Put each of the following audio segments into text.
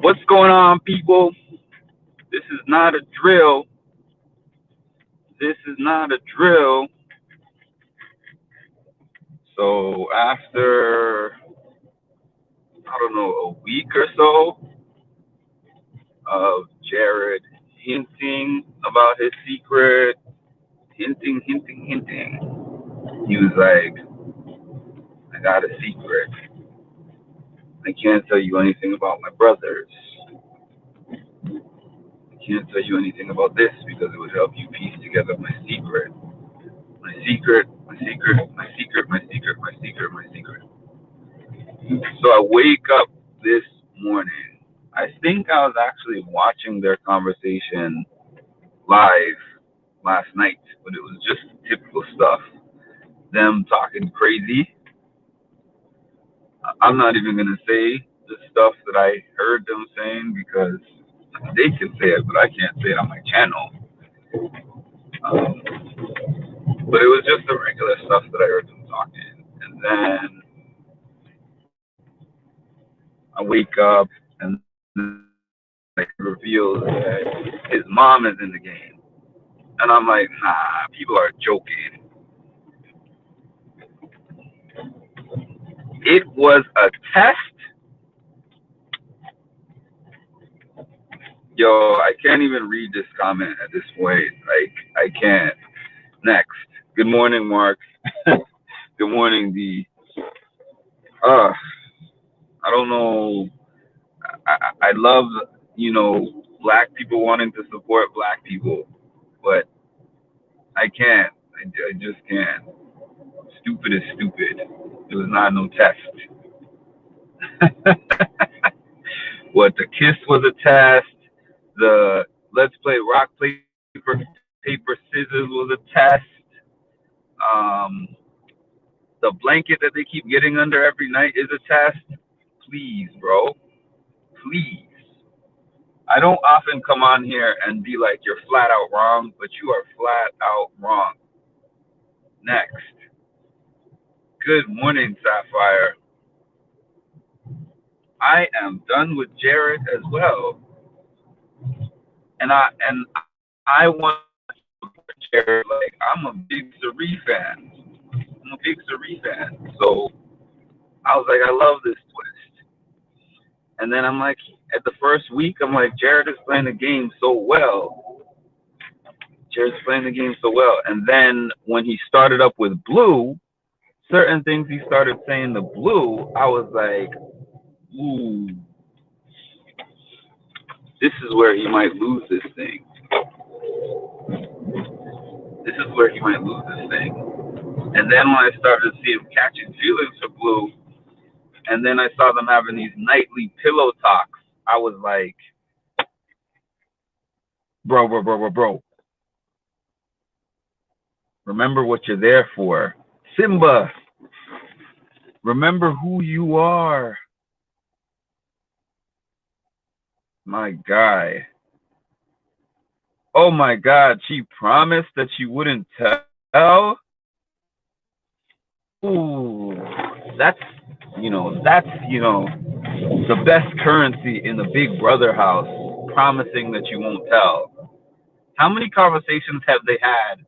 What's going on, people? This is not a drill. This is not a drill. So after, I don't know, a week or so of Jared hinting about his secret, hinting, he was like, I got a secret. I can't tell you anything about my brothers. I can't tell you anything about this because it would help you piece together my secret. My secret, my secret, my secret, my secret, my secret, my secret. So I wake up this morning. I think I was actually watching their conversation live last night, but it was just typical stuff. Them talking crazy. I'm not even going to say the stuff that I heard them saying because they can say it, but I can't say it on my channel. Um, but it was just the regular stuff that I heard them talking. And then I wake up and like reveals that his mom is in the game. And I'm like, nah, people are joking. It was a test. Yo, I can't even read this comment at this point. Like, I can't. Next. Good morning, Mark. Good morning, D. Uh, I don't know. I love, black people wanting to support black people, but I can't. I just can't. Stupid is stupid. It was not no test. What the kiss was a test. The let's play rock paper scissors was a test. Um, the blanket that they keep getting under every night is a test. Please, bro. Please. I don't often come on here and be like you're flat out wrong, but you are flat out wrong. Next. Good morning, Sapphire. I am done with Jared as well, and I want Jared like I'm a big Cerie fan. I'm a big Cerie fan, so I was like, I love this twist. And then I'm like, at the first week, I'm like, Jared is playing the game so well. Jared's playing the game so well. And then when he started up with Blue, certain things he started saying to Blue, I was like, ooh, this is where he might lose this thing. This is where he might lose this thing. And then when I started to see him catching feelings for Blue, and then I saw them having these nightly pillow talks, I was like, bro. Remember what you're there for. Simba, remember who you are. My guy. Oh my God, she promised that she wouldn't tell. Ooh, that's, the best currency in the big brother house, promising that you won't tell. How many conversations have they had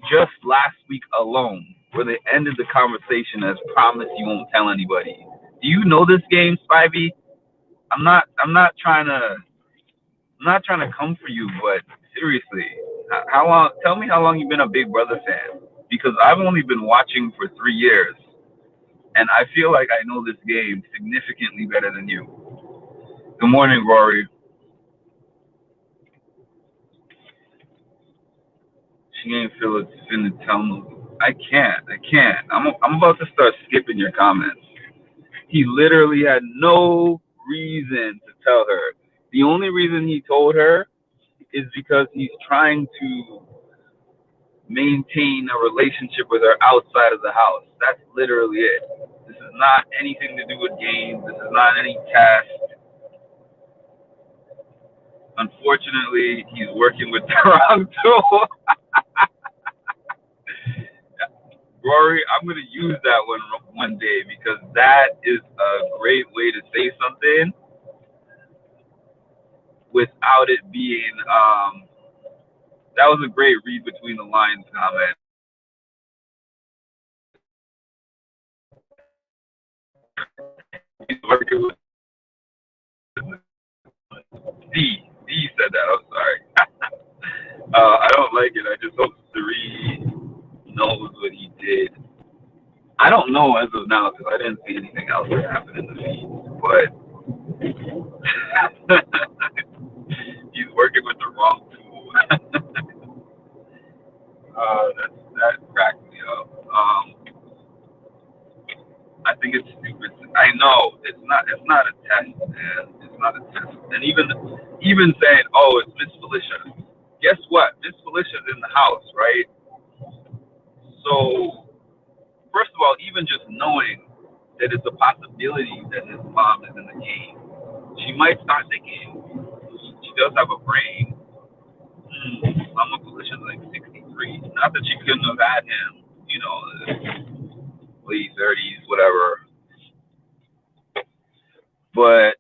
just last week alone where they ended the conversation as promise you won't tell anybody? Do you know this game, Spivey? I'm not trying to come for you, but seriously, how long? Tell me how long you've been a Big Brother fan? Because I've only been watching for 3 years, and I feel like I know this game significantly better than you. Good morning, Rory. She ain't feel it finna tell me. I can't. I'm about to start skipping your comments. He literally had no reason to tell her. The only reason he told her is because he's trying to maintain a relationship with her outside of the house. That's literally it. This is not anything to do with games. This is not any test. Unfortunately, he's working with the wrong tool. Rory, I'm going to use that one day because that is a great way to say something. without it being that was a great read between the lines comment. He's working with D said that. I'm sorry. I don't like it. I just hope Sari knows what he did. I don't know as of now because I didn't see anything else that happened in the feed. But he's working with the wrong tool. That cracked me up. I think it's stupid. I know it's not. It's not a test, man. It's not a test. And even saying, "Oh, it's Miss Felicia." Guess what? Miss Felicia's in the house, right? So, first of all, even just knowing that it's a possibility that his mom is in the game, she might start thinking she does have a brain. Mama Felicia's like 63. Not that she couldn't have had him, late 30s, whatever. But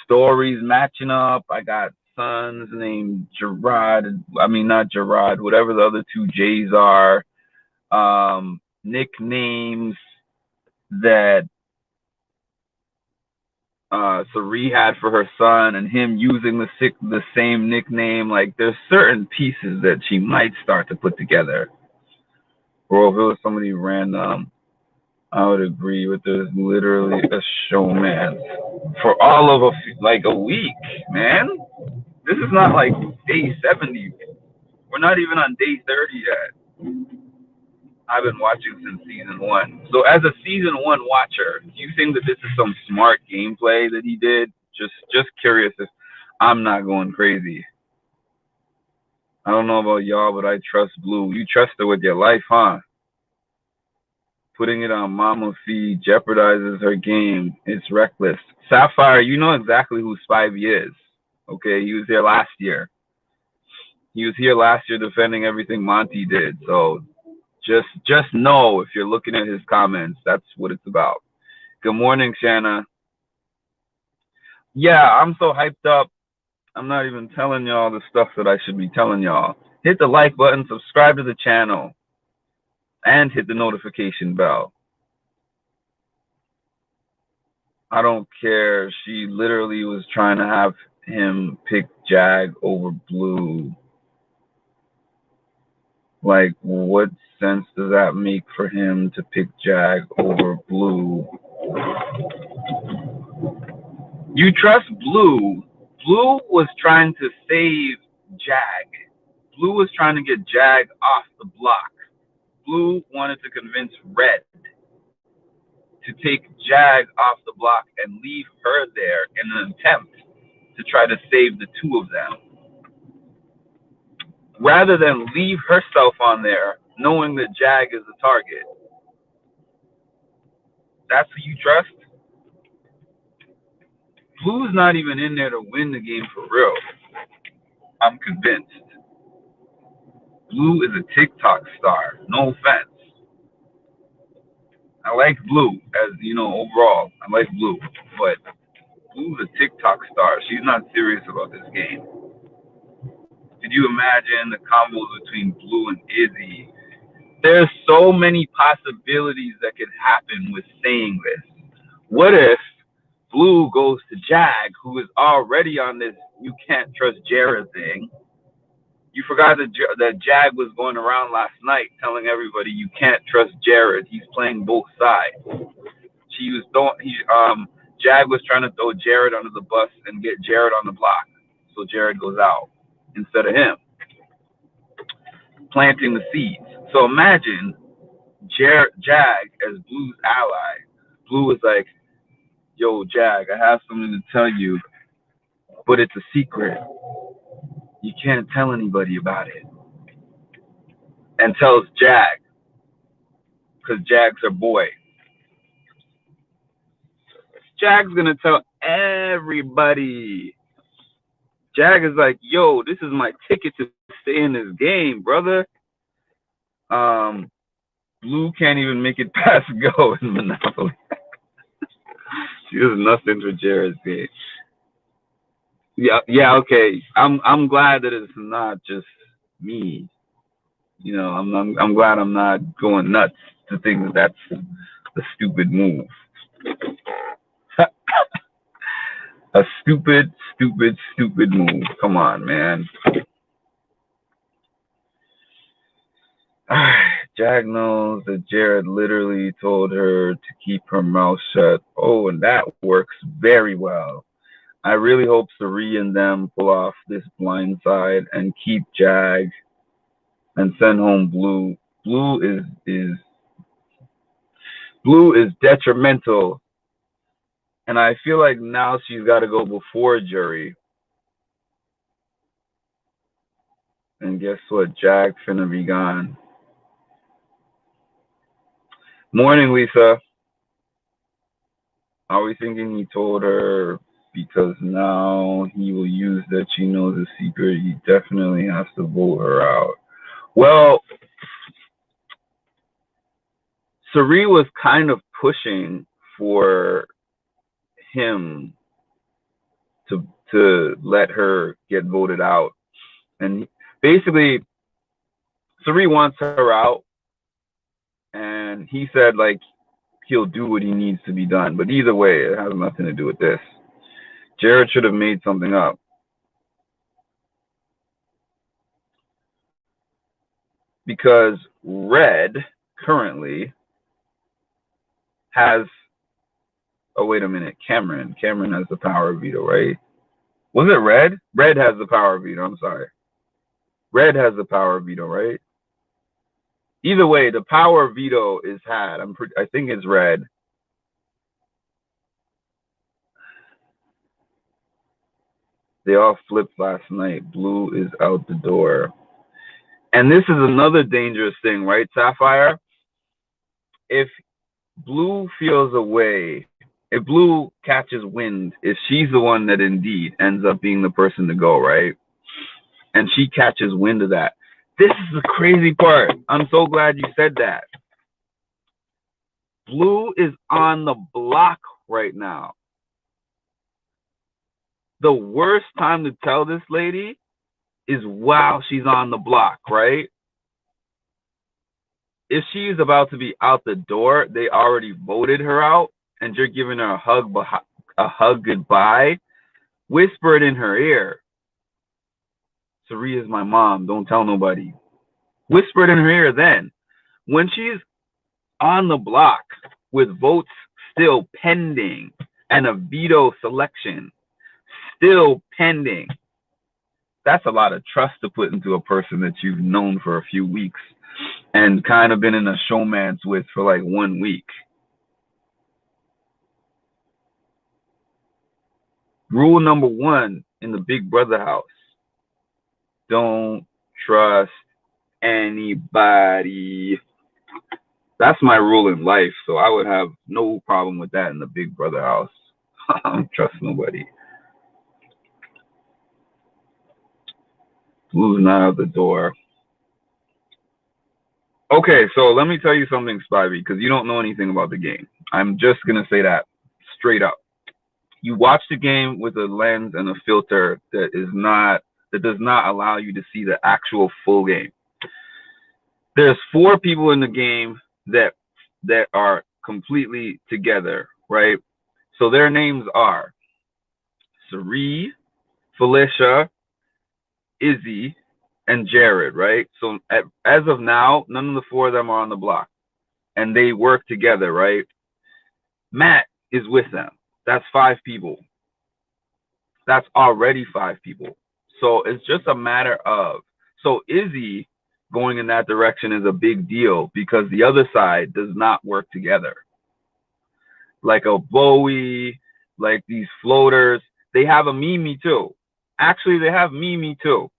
stories matching up. I got sons named Gerard. I mean, not Gerard. Whatever the other two J's are. Nicknames that Sari had for her son, and him using the same nickname. Like, there's certain pieces that she might start to put together. Or if it was somebody random, I would agree. But there's literally a showman for all of a week, man. This is not like day 70. We're not even on day 30 yet. I've been watching since season 1. So as a season 1 watcher, do you think that this is some smart gameplay that he did? Just curious if I'm not going crazy. I don't know about y'all, but I trust Blue. You trust her with your life, huh? Putting it on Mama's feed jeopardizes her game. It's reckless. Sapphire, you know exactly who Spivey is. Okay, he was here last year. He was here last year defending everything Monty did. So just know if you're looking at his comments, that's what it's about. Good morning, Shanna. Yeah, I'm so hyped up. I'm not even telling y'all the stuff that I should be telling y'all. Hit the like button, subscribe to the channel, and hit the notification bell. I don't care. She literally was trying to have him pick Jag over Blue. Like, what sense does that make for him to pick Jag over Blue? You trust Blue. Blue was trying to save Jag. Blue was trying to get Jag off the block. Blue wanted to convince Red to take Jag off the block and leave her there in an attempt to try to save the two of them, rather than leave herself on there knowing that Jag is the target. That's who you trust? Blue's not even in there to win the game for real. I'm convinced. Blue is a TikTok star. No offense. I like Blue, as you know, overall. I like Blue. But Blue's a TikTok star. She's not serious about this game. Could you imagine the combos between Blue and Izzy? There's so many possibilities that could happen with saying this. What if Blue goes to Jag, who is already on this you can't trust Jared thing? You forgot that Jag was going around last night telling everybody you can't trust Jared. He's playing both sides. Jag was trying to throw Jared under the bus and get Jared on the block, so Jared goes out instead of him, planting the seeds. So imagine Jag as Blue's ally. Blue was like, "Yo, Jag, I have something to tell you, but it's a secret. You can't tell anybody about it." And tells Jag, because Jag's her boy. Jag's gonna tell everybody. Jag is like, "Yo, this is my ticket to stay in this game, brother." Blue can't even make it past go in Monopoly. She does nothing for Jared's game. Yeah, yeah, okay. I'm glad that it's not just me. You know, I'm glad I'm not going nuts to think that that's a stupid move. A stupid, stupid, stupid move. Come on, man. Jag knows that Jared literally told her to keep her mouth shut. Oh, and that works very well. I really hope Sari and them pull off this blind side and keep Jag and send home Blue. Blue is detrimental, and I feel like now she's got to go before jury. And guess what? Jag finna be gone. Morning, Lisa. Are we thinking he told her because now he will use that she knows the secret? He definitely has to vote her out. Well, Sari was kind of pushing for him to let her get voted out, and basically, Sari wants her out, and he said like he'll do what he needs to be done. But either way, it has nothing to do with this. Jared should have made something up. Because Red currently has, oh, wait a minute, Cameron. Cameron has the power of veto, right? Was it Red? Red has the power of veto. I'm sorry. Red has the power of veto, right? Either way, the power of veto is had. I think it's Red. They all flipped last night. Blue is out the door. And this is another dangerous thing, right, Sapphire? If Blue feels a way, if Blue catches wind, if she's the one that indeed ends up being the person to go, right? And she catches wind of that. This is the crazy part. I'm so glad you said that. Blue is on the block right now. The worst time to tell this lady is while she's on the block, right? If she's about to be out the door, they already voted her out, and you're giving her a hug goodbye. Whisper it in her ear. Sari is my mom. Don't tell nobody. Whisper it in her ear then. When she's on the block with votes still pending and a veto selection still pending, that's a lot of trust to put into a person that you've known for a few weeks and kind of been in a showmance with for like 1 week. Rule number 1 in the Big Brother house: don't trust anybody. That's my rule in life, so I would have no problem with that in the Big Brother house. I don't trust nobody. Blue's not out the door. Okay, so let me tell you something, Spivey, because you don't know anything about the game. I'm just gonna say that straight up. You watch the game with a lens and a filter that does not allow you to see the actual full game. There's 4 people in the game that are completely together, right? So their names are Sari, Felicia, Izzy, and Jared, right? So as of now, none of the 4 of them are on the block, and they work together, right? Matt is with them. That's 5 people. That's already 5 people. So it's just a matter of, so Izzy going in that direction is a big deal because the other side does not work together. Like a Bowie, like these floaters, they have a Mimi too. Actually, they have Mimi too.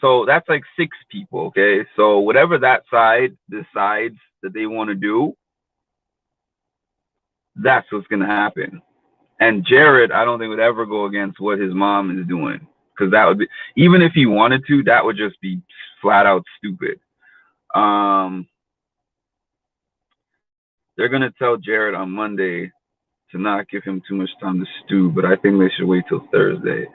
So that's like 6 people, okay? So whatever that side decides that they want to do, that's what's going to happen. And Jared, I don't think would ever go against what his mom is doing, because that would be, even if he wanted to, that would just be flat out stupid. They're going to tell Jared on Monday to not give him too much time to stew, but I think they should wait till Thursday.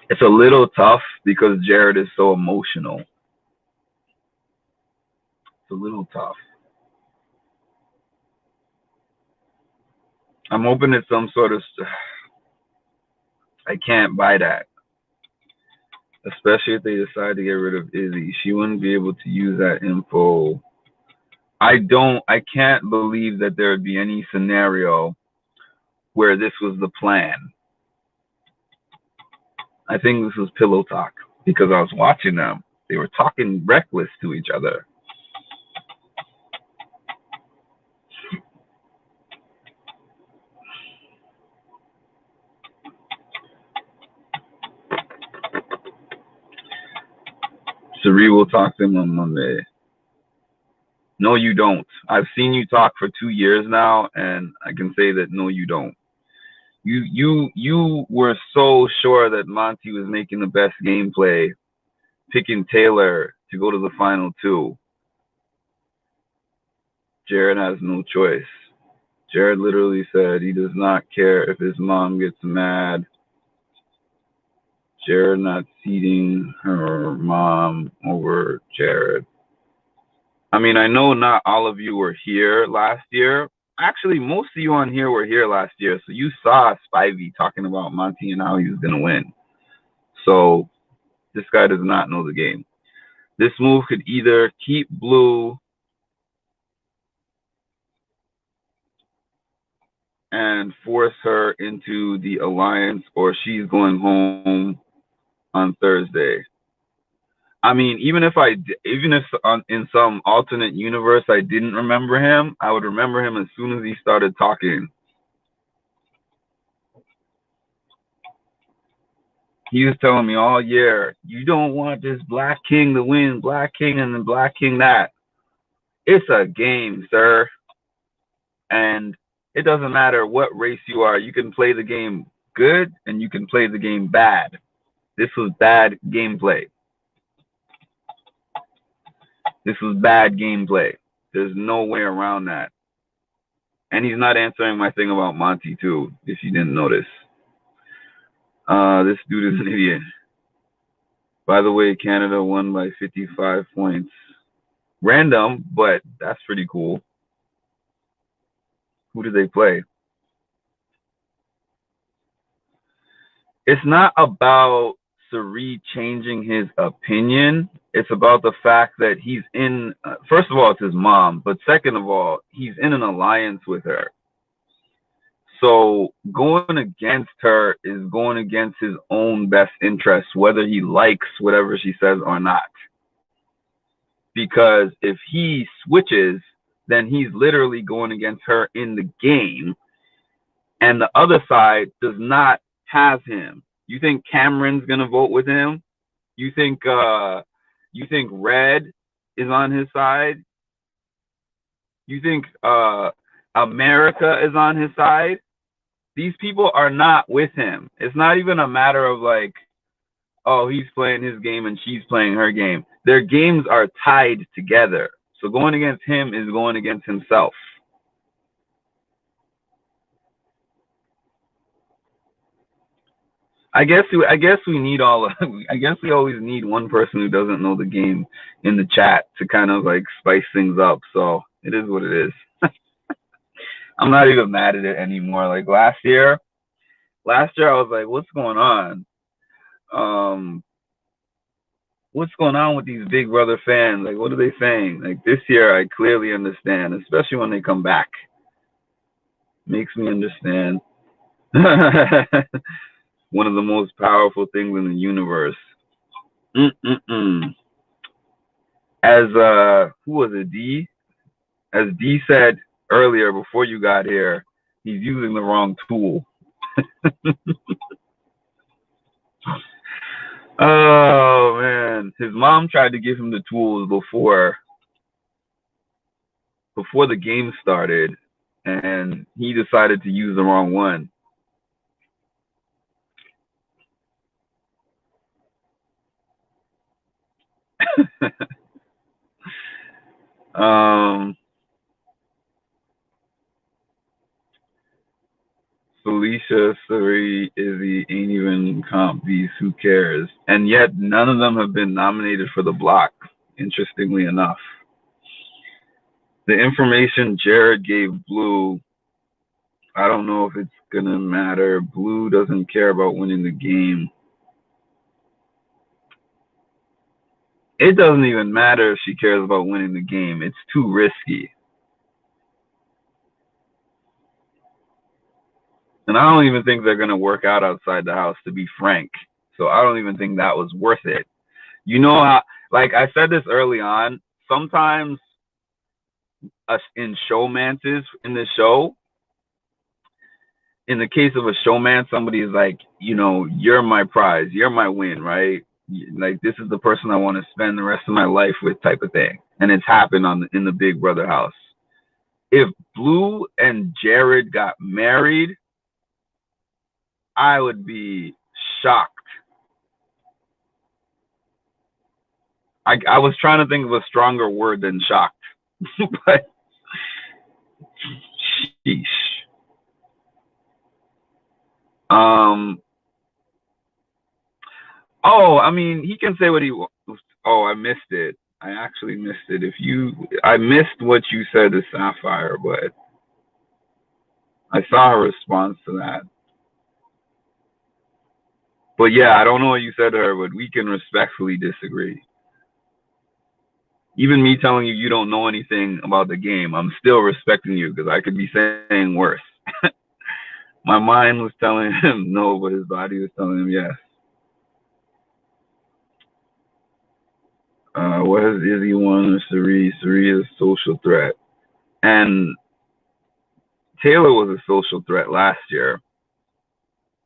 It's a little tough because Jared is so emotional. It's a little tough. I'm hoping it's some sort of. I can't buy that, especially if they decide to get rid of Izzy. She wouldn't be able to use that info. I can't believe that there would be any scenario where this was the plan. I think this was pillow talk because I was watching them. They were talking reckless to each other. Sari will talk to him on Monday. No, you don't. I've seen you talk for 2 years now, and I can say that no, you don't. You were so sure that Monty was making the best gameplay, picking Taylor to go to the final two. Jared has no choice. Jared literally said he does not care if his mom gets mad. Jared not seating her mom over Jared. I mean, I know not all of you were here last year. Actually, most of you on here were here last year, so you saw Spivey talking about Monty and how he was going to win. So this guy does not know the game. This move could either keep Blue and force her into the alliance, or she's going home on Thursday. I mean, even if in some alternate universe I didn't remember him, I would remember him as soon as he started talking. He was telling me all year, you don't want this Black King to win, Black King and then Black King that. It's a game, sir. And it doesn't matter what race you are. You can play the game good and you can play the game bad. This was bad gameplay. This was bad gameplay. There's no way around that. And he's not answering my thing about Monty, too, if you didn't notice. This dude is an idiot. By the way, Canada won by 55 points. Random, but that's pretty cool. Who did they play? It's not about Sari changing his opinion. It's about the fact that he's in, first of all, it's his mom, but second of all, he's in an alliance with her. So going against her is going against his own best interests, whether he likes whatever she says or not. Because if he switches, then he's literally going against her in the game. And the other side does not have him. You think Cameron's gonna vote with him? You think Red is on his side? You think America is on his side? These people are not with him. It's not even a matter of like, oh, he's playing his game and she's playing her game. Their games are tied together. So going against him is going against himself. I guess we need all. I guess we always need one person who doesn't know the game in the chat to kind of like spice things up. So it is what it is. I'm not even mad at it anymore. Like last year I was like, what's going on? What's going on with these Big Brother fans? Like, what are they saying? Like this year, I clearly understand, especially when they come back. Makes me understand. One of the most powerful things in the universe. As who was it? D. As D said earlier before you got here, he's using the wrong tool. Oh man, his mom tried to give him the tools before the game started, and he decided to use the wrong one. Felicia, Suri, Izzy, ain't even comp these. Who cares? And yet none of them have been nominated for the block. Interestingly enough, the information Jared gave Blue, I don't know if it's gonna matter. Blue doesn't care about winning the game. It doesn't even matter if she cares about winning the game. It's too risky. And I don't even think they're going to work out outside the house, to be frank. So I don't even think that was worth it. You know how, like I said this early on, sometimes us in showmances in the show, in the case of a showman, somebody is like, you know, you're my prize, you're my win, right? Like, this is the person I want to spend the rest of my life with, type of thing. And it's happened in the Big Brother house. If Blue and Jared got married, I would be shocked. I was trying to think of a stronger word than shocked, but sheesh. Oh, I mean, he can say what he wants. Oh, I missed it. I actually missed it. I missed what you said to Sapphire, but I saw a response to that. But yeah, I don't know what you said to her, but we can respectfully disagree. Even me telling you don't know anything about the game, I'm still respecting you because I could be saying worse. My mind was telling him no, but his body was telling him yes. What has Izzy won or Suri? Suri is a social threat. And Taylor was a social threat last year.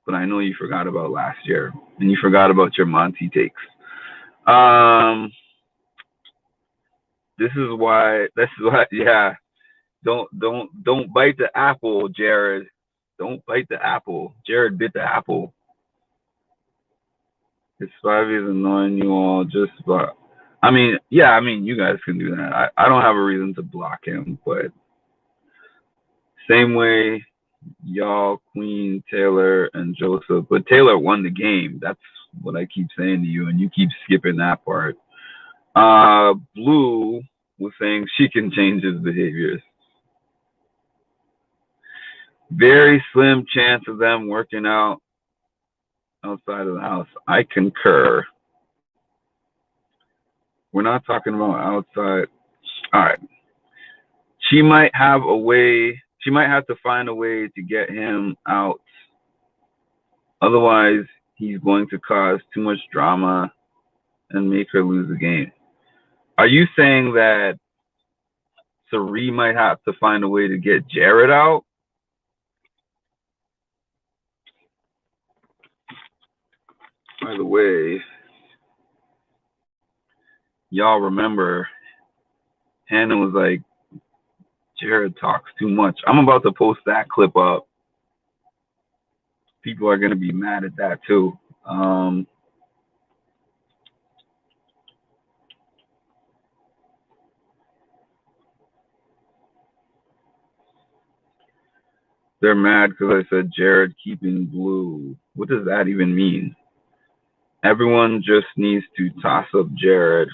But I know you forgot about last year. And you forgot about your Monty takes. This is why, yeah. Don't bite the apple, Jared. Don't bite the apple. Jared bit the apple. It's 5 years annoying you all just about. I mean, yeah, I mean, you guys can do that. I don't have a reason to block him, but same way, y'all, Queen, Taylor, and Joseph. But Taylor won the game. That's what I keep saying to you, and you keep skipping that part. Blue was saying she can change his behaviors. Very slim chance of them working out outside of the house. I concur. We're not talking about outside. All right. She might have a way. She might have to find a way to get him out. Otherwise, he's going to cause too much drama and make her lose the game. Are you saying that Sari might have to find a way to get Jared out? By the way, y'all remember Hannah was like, Jared talks too much. I'm about to post that clip up. People are going to be mad at that too. They're mad because I said Jared keeping Blue. What does that even mean? Everyone just needs to toss up Jared.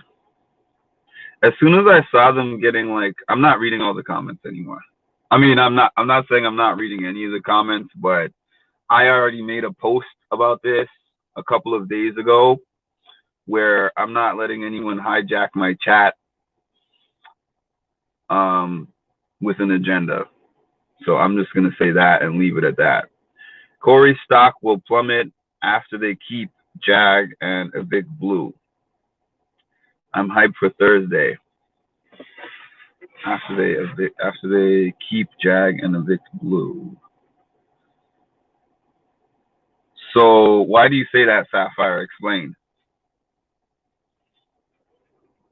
As soon as I saw them getting like, I'm not reading all the comments anymore. I mean, I'm not saying I'm not reading any of the comments, but I already made a post about this a couple of days ago where I'm not letting anyone hijack my chat with an agenda. So I'm just going to say that and leave it at that. Corey's stock will plummet after they keep Jag and evict Blue. I'm hyped for Thursday. After they keep Jag and evict Blue. So why do you say that, Sapphire? Explain.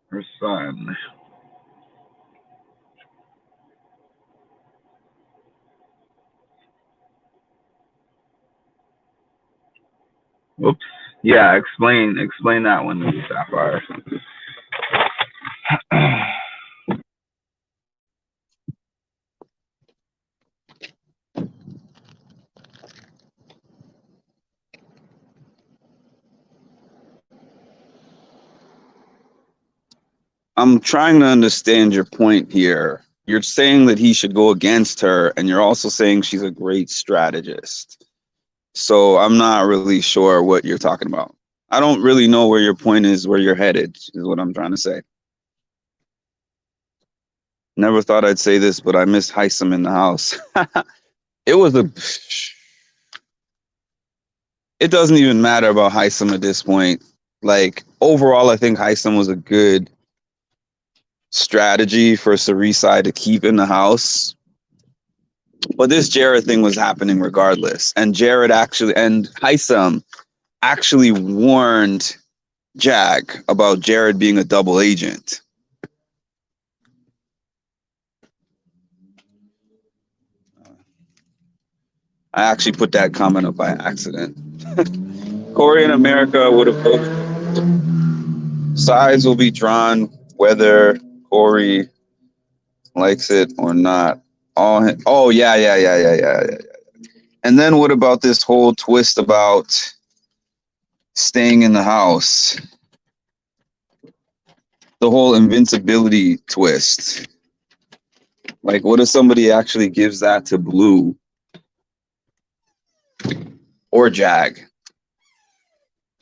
Her son. Whoops. Yeah, explain that one to me, Sapphire. I'm trying to understand your point here. You're saying that he should go against her, and you're also saying she's a great strategist. So I'm not really sure what you're talking about. I don't really know where your point is, where you're headed, is what I'm trying to say. Never thought I'd say this, but I miss Heisem in the house. It was a. It doesn't even matter about Heisem at this point. Like, overall, I think Heisem was a good strategy for Cerise to keep in the house. But this Jared thing was happening regardless. And Heisem actually warned Jag about Jared being a double agent. I actually put that comment up by accident. Corey in America would have voted. Sides will be drawn whether Corey likes it or not. Oh, yeah. And then what about this whole twist about staying in the house? The whole invincibility twist. Like, what if somebody actually gives that to Blue or Jag?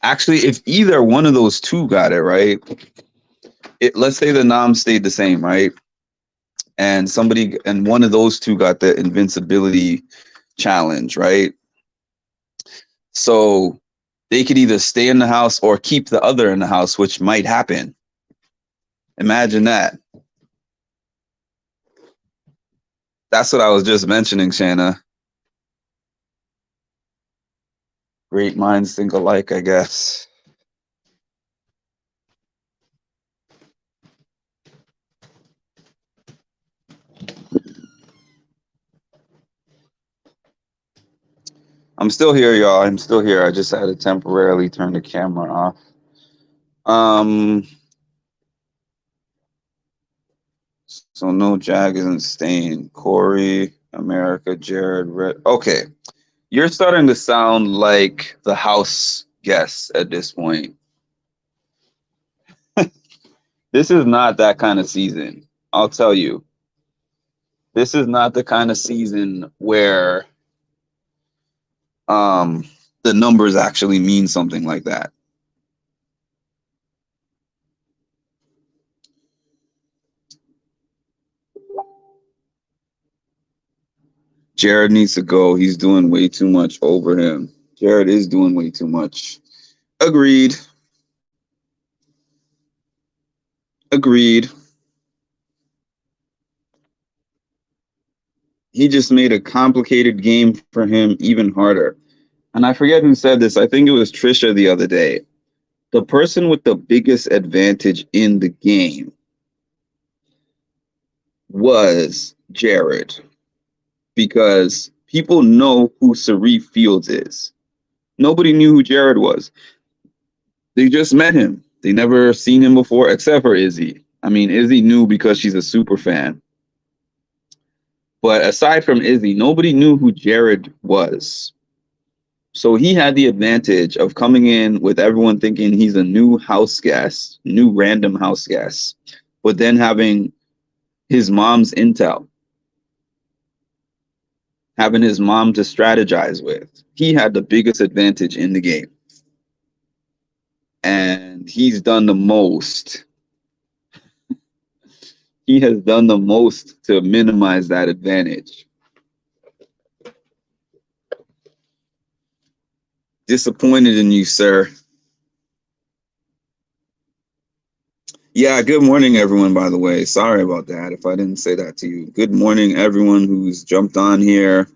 Actually, if either one of those two got it, right? Let's say the nom stayed the same, right? And one of those two got the invincibility challenge, right? So they could either stay in the house or keep the other in the house, which might happen. Imagine that. That's what I was just mentioning, Shanna. Great minds think alike, I guess. I'm still here, y'all. I'm still here. I just had to temporarily turn the camera off. So no, Jag isn't staying. Corey, America, Jared, Red. Okay. You're starting to sound like the house guest at this point. This is not that kind of season. I'll tell you. This is not the kind of season where the numbers actually mean something like that. Jared needs to go. He's doing way too much over him. Jared is doing way too much. Agreed. He just made a complicated game for him even harder. And I forget who said this. I think it was Trisha the other day. The person with the biggest advantage in the game was Jared, because people know who Sharif Fields is. Nobody knew who Jared was. They just met him. They never seen him before, except for Izzy. I mean, Izzy knew because she's a super fan. But aside from Izzy, nobody knew who Jared was. So he had the advantage of coming in with everyone thinking he's a new house guest, new random house guest, but then having his mom's intel, having his mom to strategize with. He had the biggest advantage in the game. And he's done the most. He has done the most to minimize that advantage. Disappointed in you, sir. Yeah, good morning, everyone, by the way. Sorry about that if I didn't say that to you. Good morning, everyone who's jumped on here.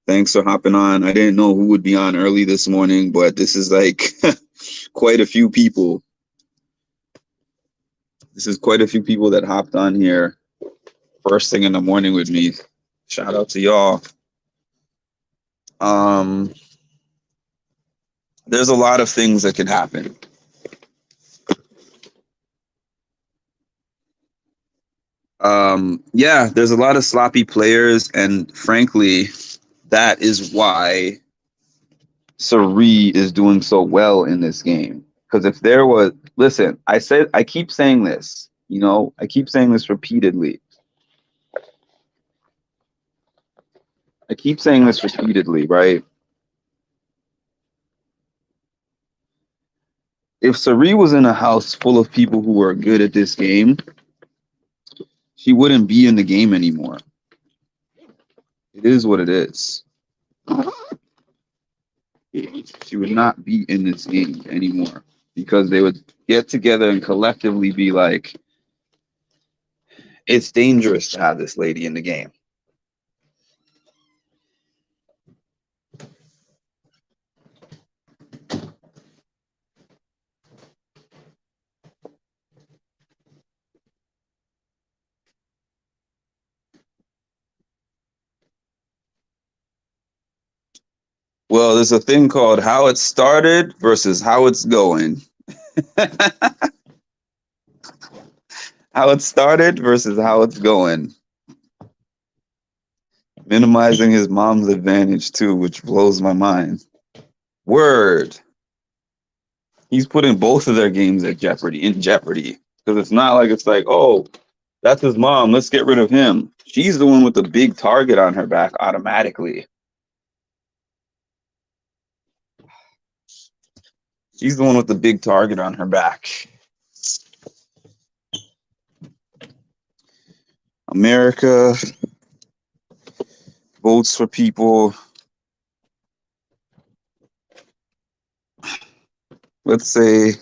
Thanks for hopping on. I didn't know who would be on early this morning, but this is like quite a few people. This is quite a few people that hopped on here first thing in the morning with me. Shout out to y'all. There's a lot of things that can happen. Yeah, there's a lot of sloppy players, and frankly, that is why Sari is doing so well in this game. Because if there was, listen, I keep saying this, I keep saying this repeatedly. I keep saying this repeatedly, right? If Sari was in a house full of people who were good at this game, she wouldn't be in the game anymore. It is what it is. She would not be in this game anymore because they would get together and collectively be like, it's dangerous to have this lady in the game. Well, there's a thing called how it started versus how it's going. How it started versus how it's going. Minimizing his mom's advantage too, which blows my mind. Word. He's putting both of their games in jeopardy. Because it's not like it's like, oh, that's his mom, let's get rid of him. She's the one with the big target on her back automatically. She's the one with the big target on her back. America votes for people. Let's say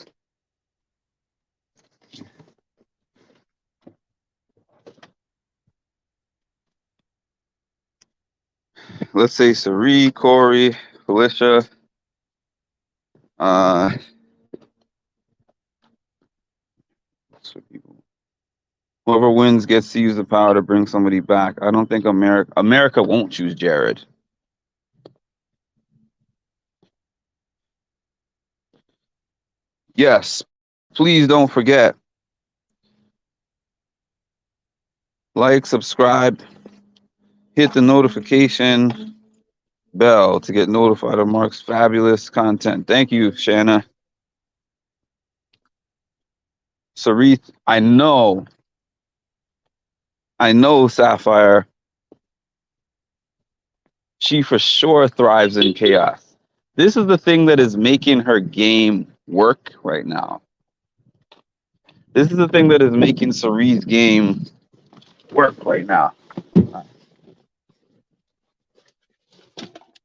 Sari, Corey, Felicia. Whoever wins gets to use the power to bring somebody back. I don't think America won't choose Jared. Yes, please don't forget. Like, subscribe, hit the notification bell to get notified of Mark's fabulous content. Thank you, Shanna. Sarith, I know, Sapphire. She for sure thrives in chaos. This is the thing that is making her game work right now. This is the thing that is making Sarith's game work right now.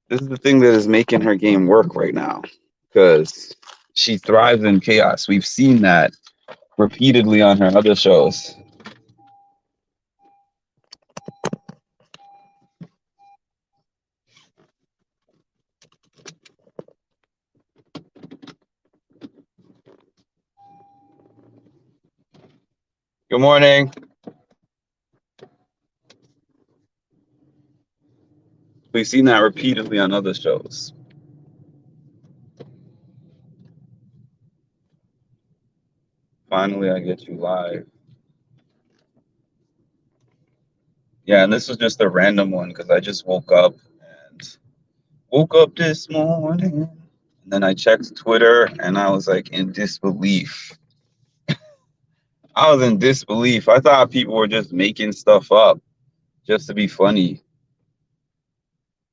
This is the thing that is making her game work right now. Because she thrives in chaos. We've seen that repeatedly on her other shows. Good morning. We've seen that repeatedly on other shows. Finally, I get you live. Yeah, and this was just a random one because I just woke up this morning. And then I checked Twitter and I was like in disbelief. I was in disbelief. I thought people were just making stuff up just to be funny.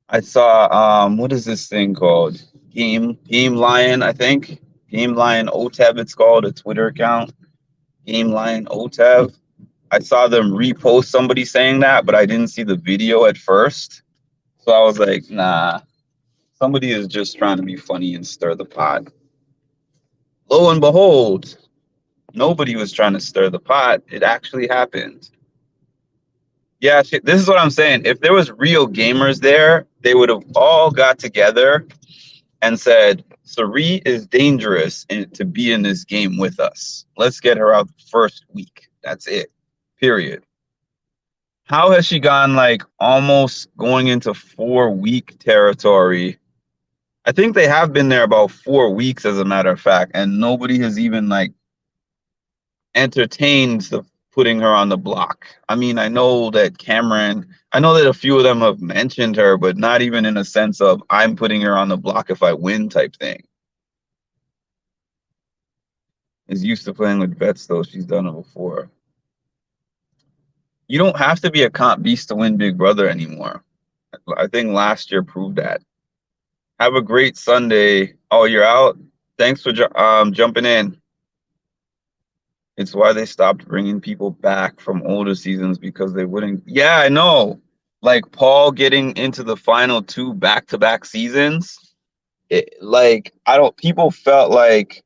I saw what is this thing called? Game Lion, I think. Game Lion OTEV, it's called, a Twitter account. Game Lion OTEV. I saw them repost somebody saying that, but I didn't see the video at first. So I was like, nah, somebody is just trying to be funny and stir the pot. Lo and behold, nobody was trying to stir the pot. It actually happened. Yeah, this is what I'm saying. If there was real gamers there, they would have all got together and said, Sari is dangerous to be in this game with us. Let's get her out the first week. That's it. Period. How has she gone like almost going into 4-week territory? I think they have been there about 4 weeks, as a matter of fact, and nobody has even like entertained the putting her on the block. I mean, I know that a few of them have mentioned her, but not even in a sense of I'm putting her on the block if I win type thing. is used to playing with vets, though. She's done it before. You don't have to be a comp beast to win Big Brother anymore. I think last year proved that. Have a great Sunday. Oh, you're out? Thanks for jumping in. It's why they stopped bringing people back from older seasons because they wouldn't. Yeah, I know. Like Paul getting into the final 2 back-to-back seasons. People felt like,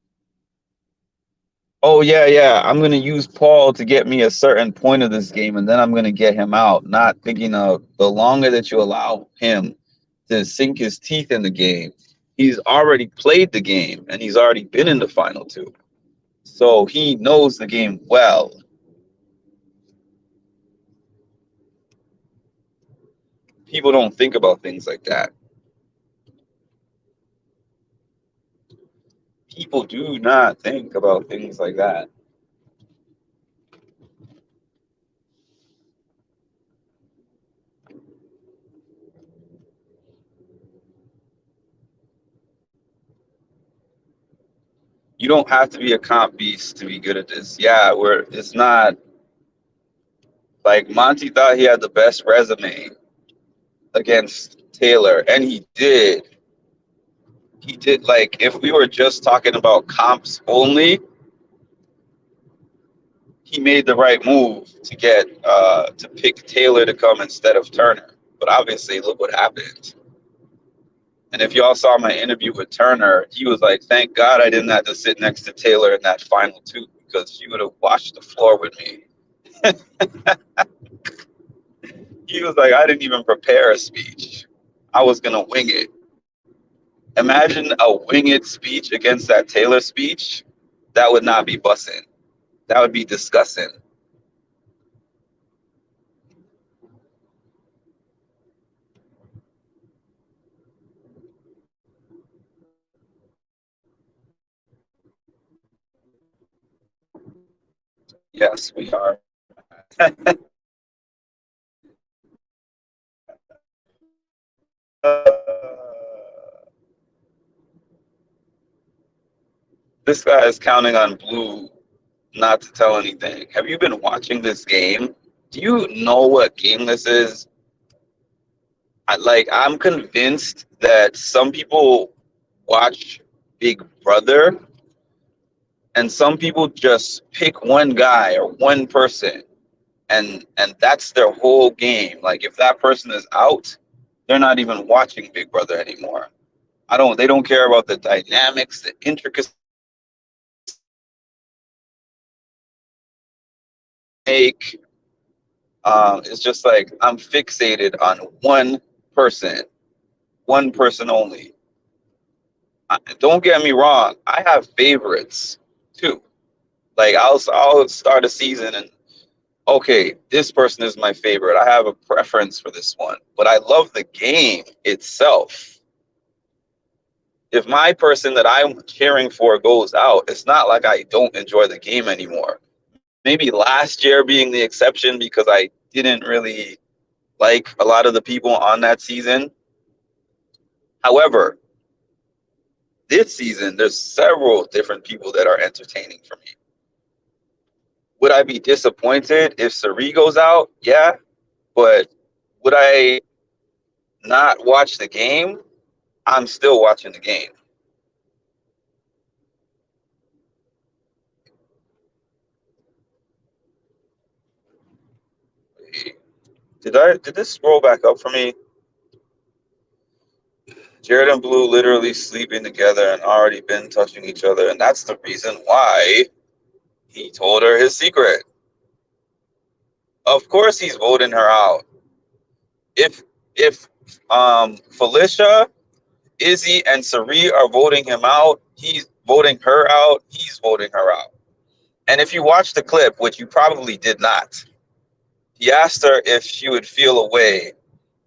oh yeah, I'm gonna use Paul to get me a certain point of this game, and then I'm gonna get him out. Not thinking of the longer that you allow him to sink his teeth in the game, he's already played the game and he's already been in the final 2, so he knows the game well. People don't think about things like that. People do not think about things like that. You don't have to be a comp beast to be good at this. Yeah, it's not like Monty thought he had the best resume against Taylor, and he did. He did. Like, if we were just talking about comps only, he made the right move to get to pick Taylor to come instead of Turner. But obviously, look what happened. And if y'all saw my interview with Turner, he was like, "Thank God I didn't have to sit next to Taylor in that final 2 because she would have washed the floor with me." He was like, "I didn't even prepare a speech. I was gonna wing it." Imagine a wing it speech against that Taylor speech. That would not be bussin'. That would be disgusting. Yes, we are. This guy is counting on Blue not to tell anything. Have you been watching this game? Do you know what game this is? I'm convinced that some people watch Big Brother and some people just pick one guy or one person and that's their whole game. Like if that person is out, they're not even watching Big Brother anymore. They don't care about the dynamics, the intricacies. It's just like I'm fixated on one person only. Don't get me wrong, I have favorites too. Like I'll start a season and okay, this person is my favorite. I have a preference for this one, but I love the game itself. If my person that I'm cheering for goes out, it's not like I don't enjoy the game anymore. Maybe last year being the exception because I didn't really like a lot of the people on that season. However, this season, there's several different people that are entertaining for me. Would I be disappointed if Cirie goes out? Yeah. But would I not watch the game? I'm still watching the game. Did this scroll back up for me? Jared and Blue literally sleeping together and already been touching each other, and that's the reason why he told her his secret. Of course he's voting her out. If Felicia, Izzy, and Cirie are voting him out, he's voting her out, he's voting her out. And if you watch the clip, which you probably did not, he asked her if she would feel a way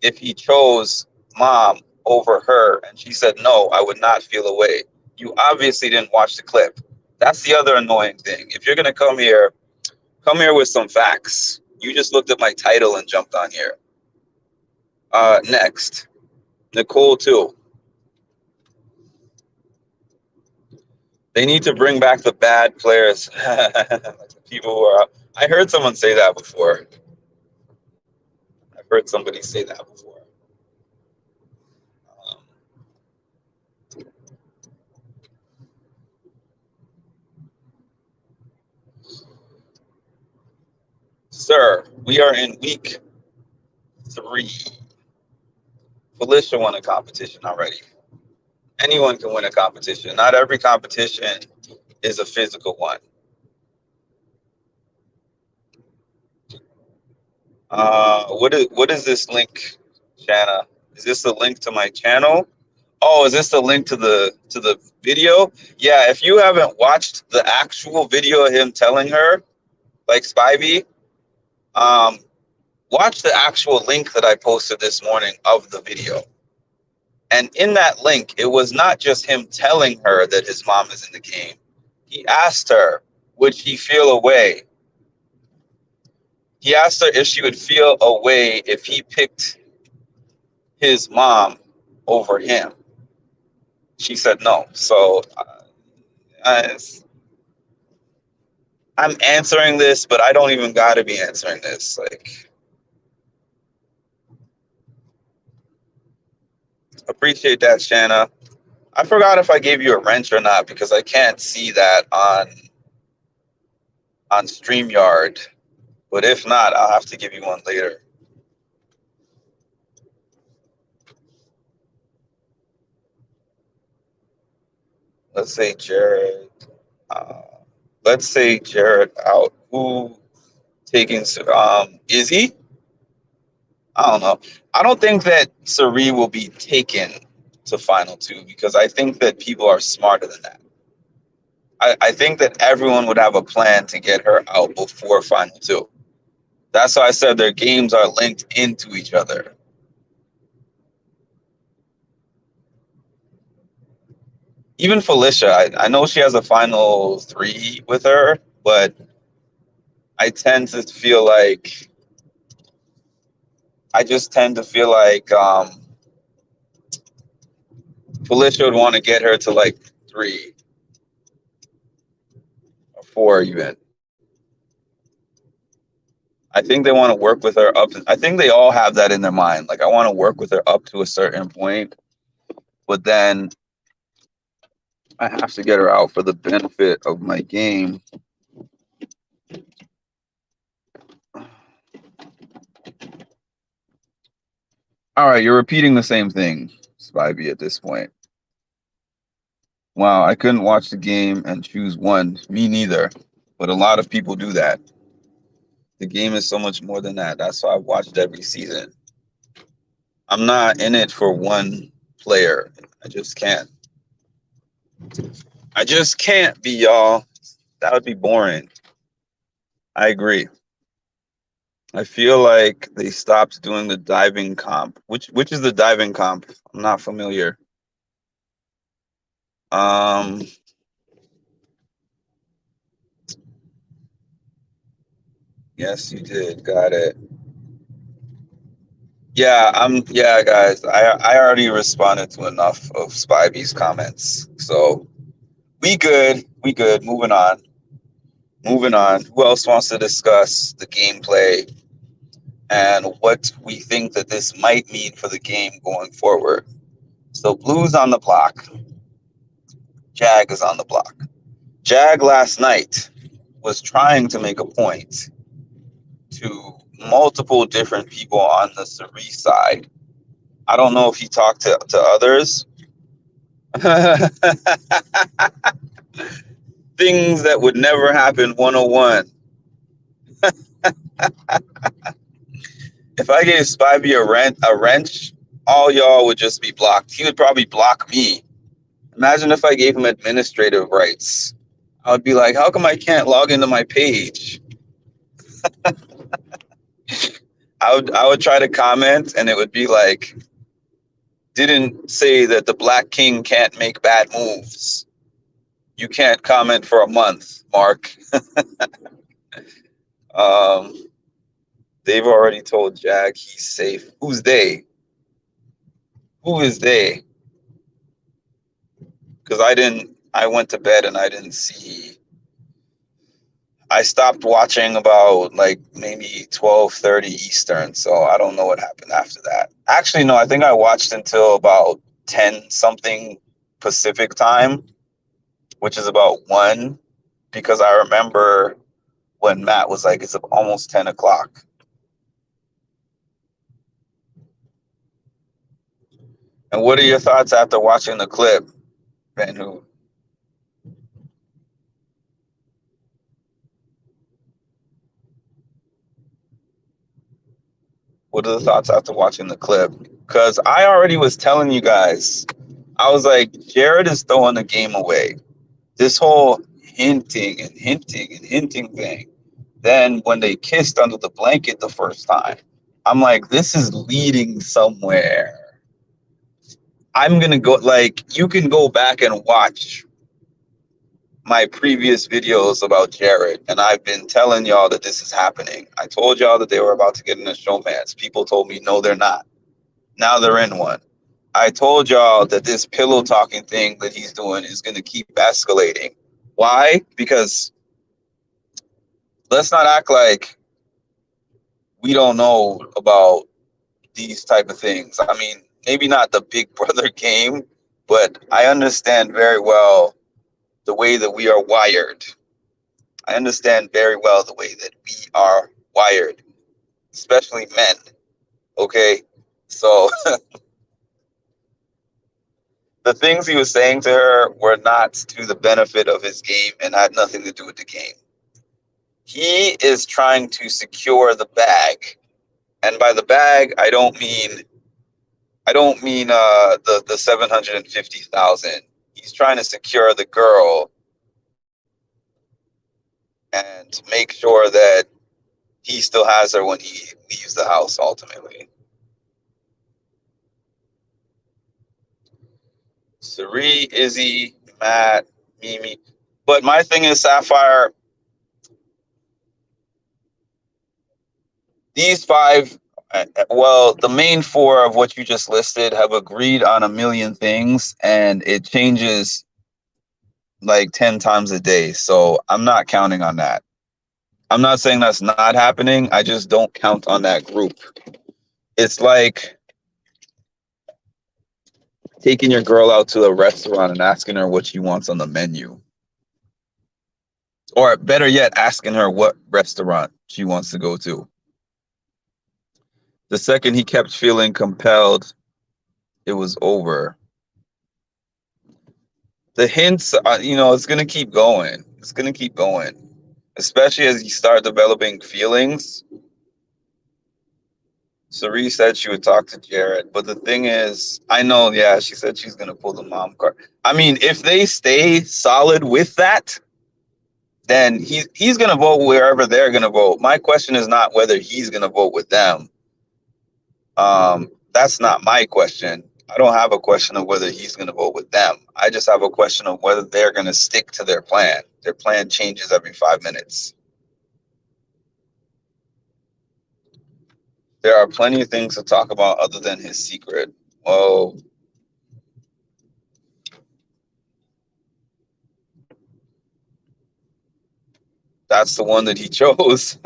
if he chose mom over her, and she said, "No, I would not feel a way." You obviously didn't watch the clip. That's the other annoying thing. If you're gonna come here with some facts. You just looked at my title and jumped on here. Next, Nicole too. They need to bring back the bad players. Like the people who are. I heard someone say that before. I've heard somebody say that before. Um, Sir, we are in week 3. Felicia won a competition already. Anyone can win a competition. Not every competition is a physical one. What is this link, Shanna? Is this a link to my channel? Oh, is this the link to the video? Yeah, if you haven't watched the actual video of him telling her, like Spivey, um, watch the actual link that I posted this morning of the video. And in that link, it was not just him telling her that his mom is in the game. He asked her, would she feel a way? He asked her if she would feel a way if he picked his mom over him. She said no. So I'm answering this, but I don't even got to be answering this. Like, appreciate that, Shanna. I forgot if I gave you a wrench or not because I can't see that on StreamYard. But if not, I'll have to give you one later. Let's say Jared. Let's say Jared out. Who taking? Izzy? I don't know. I don't think that Sari will be taken to Final 2 because I think that people are smarter than that. I think that everyone would have a plan to get her out before Final 2. That's why I said their games are linked into each other. Even Felicia, I know she has a Final 3 with her, but I just tend to feel like Felicia would want to get her to like 3 or 4 even. I think they want to work with her up. I think they all have that in their mind. Like, I want to work with her up to a certain point, but then I have to get her out for the benefit of my game. All right, you're repeating the same thing, Spivey, at this point. Wow, I couldn't watch the game and choose one. Me neither. But a lot of people do that. The game is so much more than that. That's why I've watched every season. I'm not in it for one player. I just can't. I just can't be, y'all. That would be boring. I agree. I feel like they stopped doing the diving comp. Which is the diving comp? I'm not familiar. Yes, you did. Got it. Yeah, guys. I already responded to enough of Spivey's comments. So we good. We good. Moving on. Moving on. Who else wants to discuss the gameplay and what we think that this might mean for the game going forward? So Blue's on the block. Jag is on the block. Jag last night was trying to make a point to multiple different people on the Cerise side. I don't know if he talked to others. Things that would never happen 101. If I gave Spivey a wrench, all y'all would just be blocked. He would probably block me. Imagine if I gave him administrative rights. I would be like, how come I can't log into my page? I would try to comment and it would be like, didn't say that the Black King can't make bad moves. You can't comment for a month, Mark. They've already told Jag he's safe. Who's they? Who is they? Because I didn't I went to bed and I didn't see. I stopped watching about like maybe 12:30 Eastern, so I don't know what happened after that. Actually, no, I think I watched until about 10 something Pacific time, which is about 1, because I remember when Matt was like, it's almost 10 o'clock. And what are your thoughts after watching the clip, Van Hu? What are the thoughts after watching the clip? Because I already was telling you guys, I was like, Jared is throwing the game away. This whole hinting and hinting and hinting thing. Then when they kissed under the blanket the first time, I'm like, this is leading somewhere. I'm going to go, like, you can go back and watch my previous videos about Jared, and I've been telling y'all that this is happening. I told y'all that they were about to get in a showmance. People told me, no, they're not. Now they're in one. I told y'all that this pillow talking thing that he's doing is going to keep escalating. Why? Because let's not act like we don't know about these type of things. I mean, maybe not the Big Brother game, but I understand very well the way that we are wired. I understand very well the way that we are wired, especially men. Okay? So the things he was saying to her were not to the benefit of his game and had nothing to do with the game. He is trying to secure the bag. And by the bag, I don't mean the 750,000. He's trying to secure the girl and make sure that he still has her when he leaves the house ultimately. Sari, Izzy, Matt, Mimi. But my thing is, Sapphire, these 5, well, the main 4 of what you just listed have agreed on a million things, and it changes like 10 times a day. So I'm not counting on that. I'm not saying that's not happening. I just don't count on that group. It's like taking your girl out to a restaurant and asking her what she wants on the menu. Or better yet, asking her what restaurant she wants to go to. The second he kept feeling compelled, it was over. The hints, it's going to keep going. It's going to keep going. Especially as you start developing feelings. Sari said she would talk to Jared, but the thing is, I know, yeah, she said she's going to pull the mom card. I mean, if they stay solid with that, then he's going to vote wherever they're going to vote. My question is not whether he's going to vote with them. That's not my question. I don't have a question of whether he's going to vote with them. I just have a question of whether they're going to stick to their plan. Their plan changes every 5 minutes. There are plenty of things to talk about other than his secret. Well, that's the one that he chose.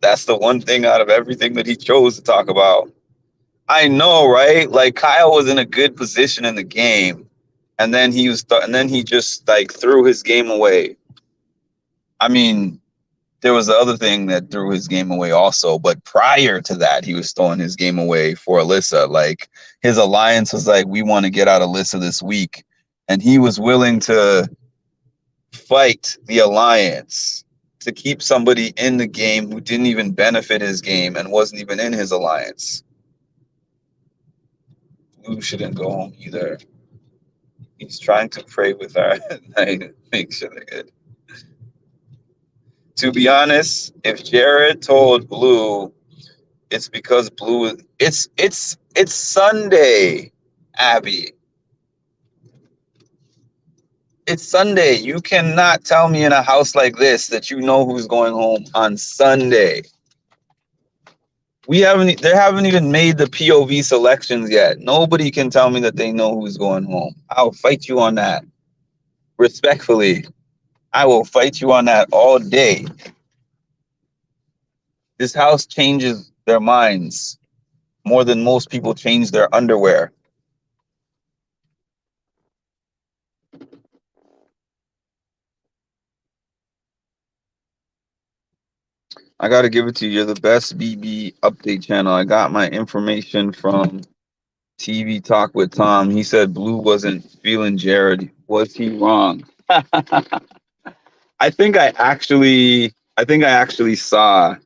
That's the one thing out of everything that he chose to talk about. I know, right? Like Kyle was in a good position in the game, and then he just like threw his game away. I mean, there was the other thing that threw his game away also, but prior to that, he was throwing his game away for Alyssa. Like his alliance was like, we want to get out Alyssa this week, and he was willing to fight the alliance to keep somebody in the game who didn't even benefit his game and wasn't even in his alliance. Blue shouldn't go home either. He's trying to pray with her at night, make sure they're good. To be honest, if Jared told Blue, it's because Blue, it's Sunday, Abby. It's Sunday. You cannot tell me in a house like this that you know who's going home on Sunday. They haven't even made the POV selections yet. Nobody can tell me that they know who's going home. I'll fight you on that. Respectfully, I will fight you on that all day. This house changes their minds more than most people change their underwear. I got to give it to you. You're the best BB update channel. I got my information from TV Talk with Tom. He said Blue wasn't feeling Jared. Was he wrong? I think I actually saw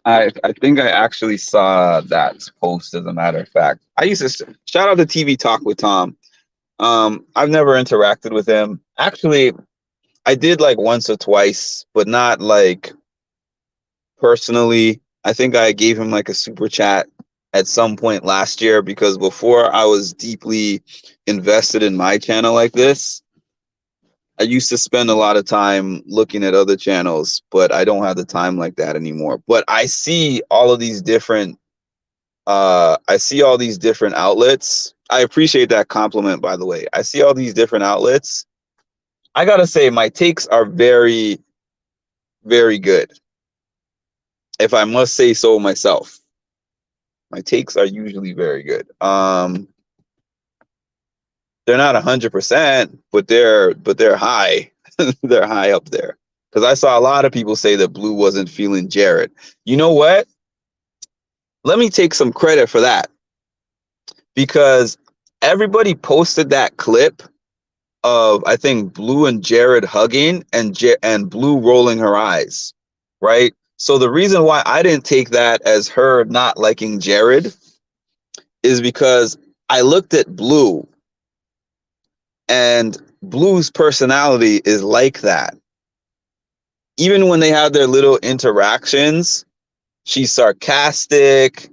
that post, as a matter of fact. I used to shout out to TV Talk with Tom. I've never interacted with him. Actually, I did like once or twice, but not like personally. I think I gave him like a super chat at some point last year, because before I was deeply invested in my channel like this, I used to spend a lot of time looking at other channels, but I don't have the time like that anymore. But I see all of these different outlets. I appreciate that compliment, by the way. I see all these different outlets. I gotta say, my takes are very, very good. If I must say so myself, my takes are usually very good. They're not 100%, but they're high. They're high up there. Because I saw a lot of people say that Blue wasn't feeling Jared. You know what? Let me take some credit for that, because everybody posted that clip of, I think, Blue and Jared hugging and Blue rolling her eyes, right? So the reason why I didn't take that as her not liking Jared is because I looked at Blue, and Blue's personality is like that. Even when they have their little interactions, she's sarcastic,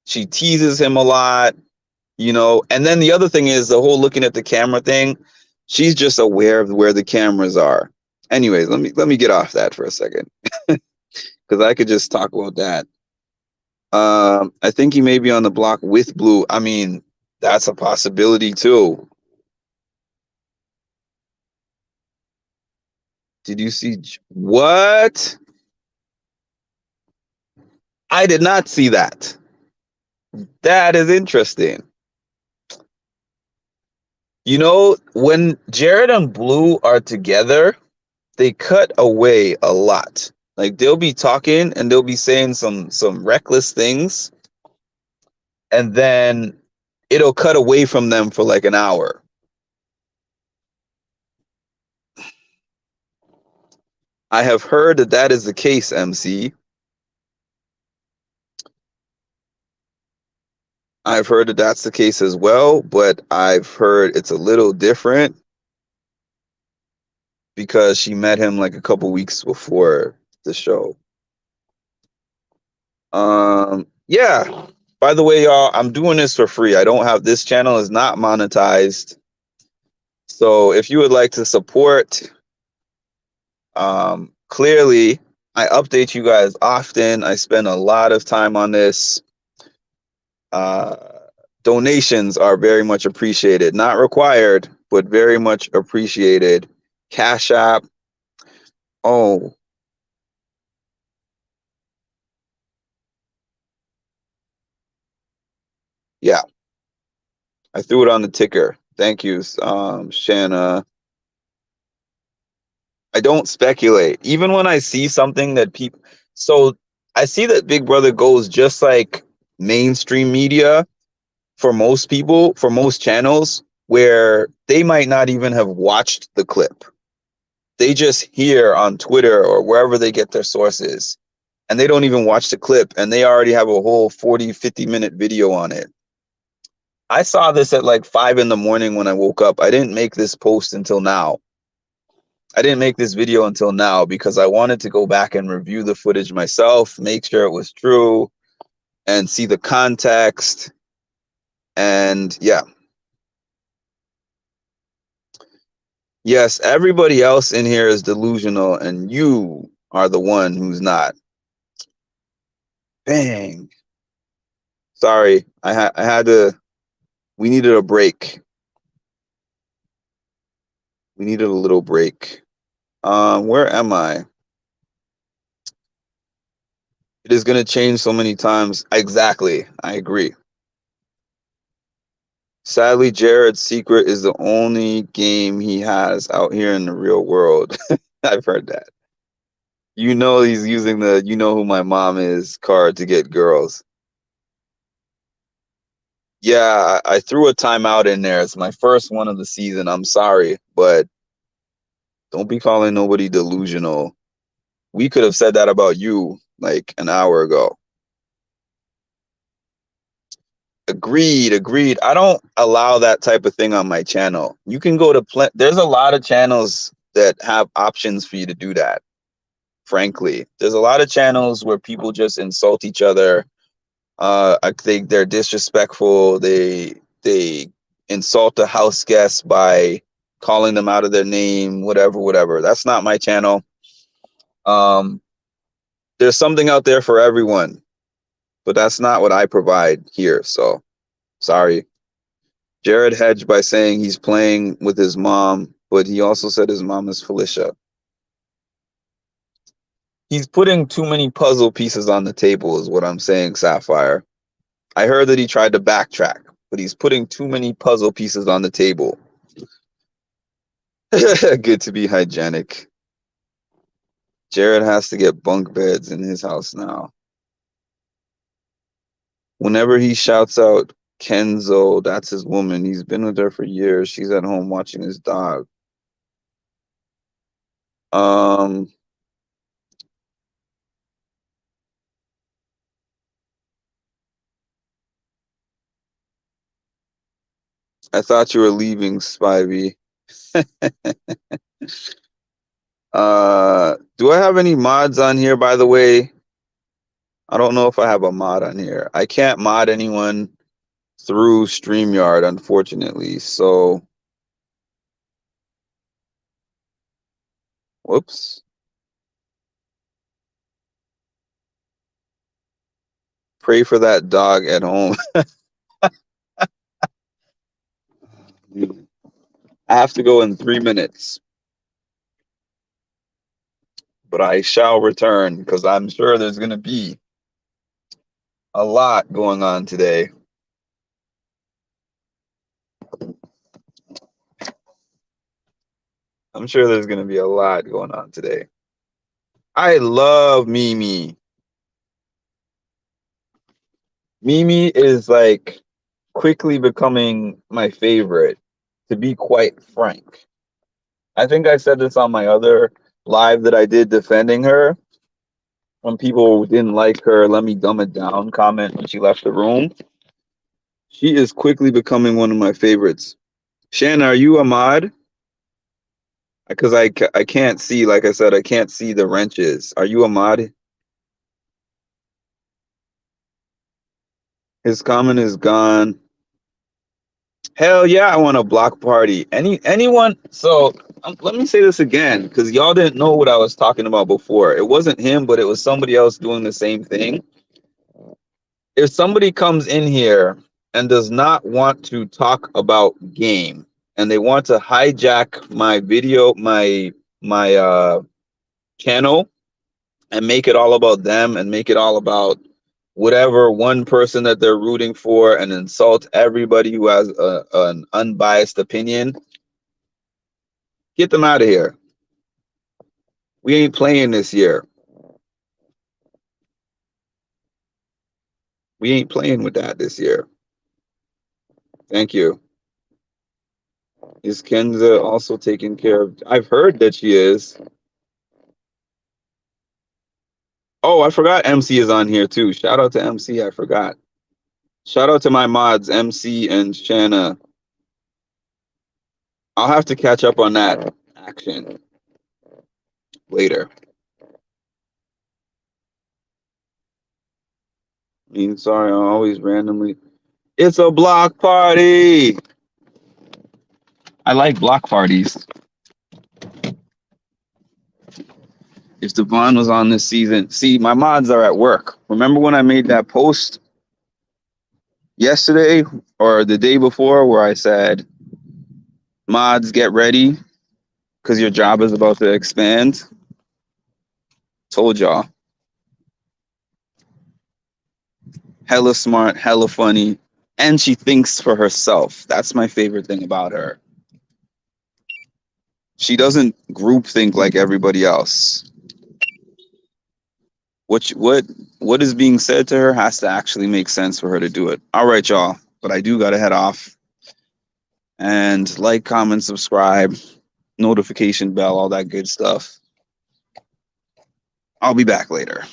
she teases him a lot, you know. And then the other thing is the whole looking at the camera thing. She's just aware of where the cameras are. Anyways, let me get off that for a second, because I could just talk about that. I think he may be on the block with Blue. I mean, that's a possibility too. Did you see what? I did not see that. That is interesting. You know, when Jared and Blue are together, they cut away a lot. Like, they'll be talking and they'll be saying some reckless things, and then it'll cut away from them for like an hour. I have heard that that is the case, MC. I've heard that that's the case as well, but I've heard it's a little different because she met him like a couple weeks before the show. Yeah. By the way, y'all, I'm doing this for free. I don't have, this channel is not monetized. So if you would like to support, clearly I update you guys often. I spend a lot of time on this. Donations are very much appreciated. Not required, but very much appreciated. Cash App. Oh, yeah. I threw it on the ticker. Thank you, Shanna. I don't speculate. Even when I see something that people, so I see that Big Brother goes just like mainstream media for most people, for most channels, where they might not even have watched the clip. They just hear on Twitter or wherever they get their sources, and they don't even watch the clip, and they already have a whole 40, 50-minute video on it. I saw this at like 5 in the morning when I woke up. I didn't make this post until now. I didn't make this video until now because I wanted to go back and review the footage myself, make sure it was true, and see the context. And yeah. Yes, everybody else in here is delusional, and you are the one who's not. Bang. Sorry, I had to, we needed a break. We needed a little break. Where am I? It is going to change so many times. Exactly. I agree. Sadly, Jared's secret is the only game he has out here in the real world. I've heard that. You know he's using the "you know who my mom is" card to get girls. Yeah, I threw a timeout in there. It's my first one of the season. I'm sorry, but don't be calling nobody delusional. We could have said that about you like an hour ago. Agreed. I don't allow that type of thing on my channel. You can go to there's a lot of channels that have options for you to do that. Frankly, there's a lot of channels where people just insult each other. I think they're disrespectful. They insult the house guests by calling them out of their name, whatever. That's not my channel. There's something out there for everyone, but that's not what I provide here. So sorry. Jared hedged by saying he's playing with his mom, but he also said his mom is Felicia. He's putting too many puzzle pieces on the table is what I'm saying, Sapphire. I heard that he tried to backtrack, but he's putting too many puzzle pieces on the table. Good to be hygienic. Jared has to get bunk beds in his house now. Whenever he shouts out Kenzo, that's his woman. He's been with her for years. She's at home watching his dog. I thought you were leaving, Spivey. Do I have any mods on here, by the way? I don't know if I have a mod on here. I can't mod anyone through StreamYard, unfortunately. So, whoops. Pray for that dog at home. I have to go in 3 minutes. But I shall return because I'm sure there's going to be a lot going on today. I'm sure there's going to be a lot going on today. I love Mimi. Mimi is like quickly becoming my favorite, to be quite frank. I think I said this on my other live that I did defending her. When people didn't like her "let me dumb it down" comment when she left the room. She is quickly becoming one of my favorites. Shanna, are you a mod? Because I can't see, like I said, I can't see the wrenches. Are you a mod? His comment is gone. Hell yeah, I want a block party. Anyone? So let me say this again, because y'all didn't know what I was talking about before. It wasn't him, but it was somebody else doing the same thing. If somebody comes in here and does not want to talk about game, and they want to hijack my video, my channel, and make it all about them, and make it all about whatever one person that they're rooting for, and insult everybody who has an unbiased opinion, get them out of here. We ain't playing this year. We ain't playing with that this year. Thank you. Is Kenza also taking care of? I've heard that she is. Oh, I forgot MC is on here too. Shout out to MC. I forgot. Shout out to my mods, MC and Shanna. I'll have to catch up on that action later. I mean, sorry, I'm always randomly. It's a block party. I like block parties. If Devon was on this season, see, my mods are at work. Remember when I made that post yesterday or the day before where I said, mods, get ready? because your job is about to expand. Told y'all. Hella smart, hella funny, and she thinks for herself. That's my favorite thing about her. She doesn't group think like everybody else. What is being said to her has to actually make sense for her to do it. All right, y'all. But I do gotta head off. And like, comment, subscribe, notification bell, all that good stuff. I'll be back later.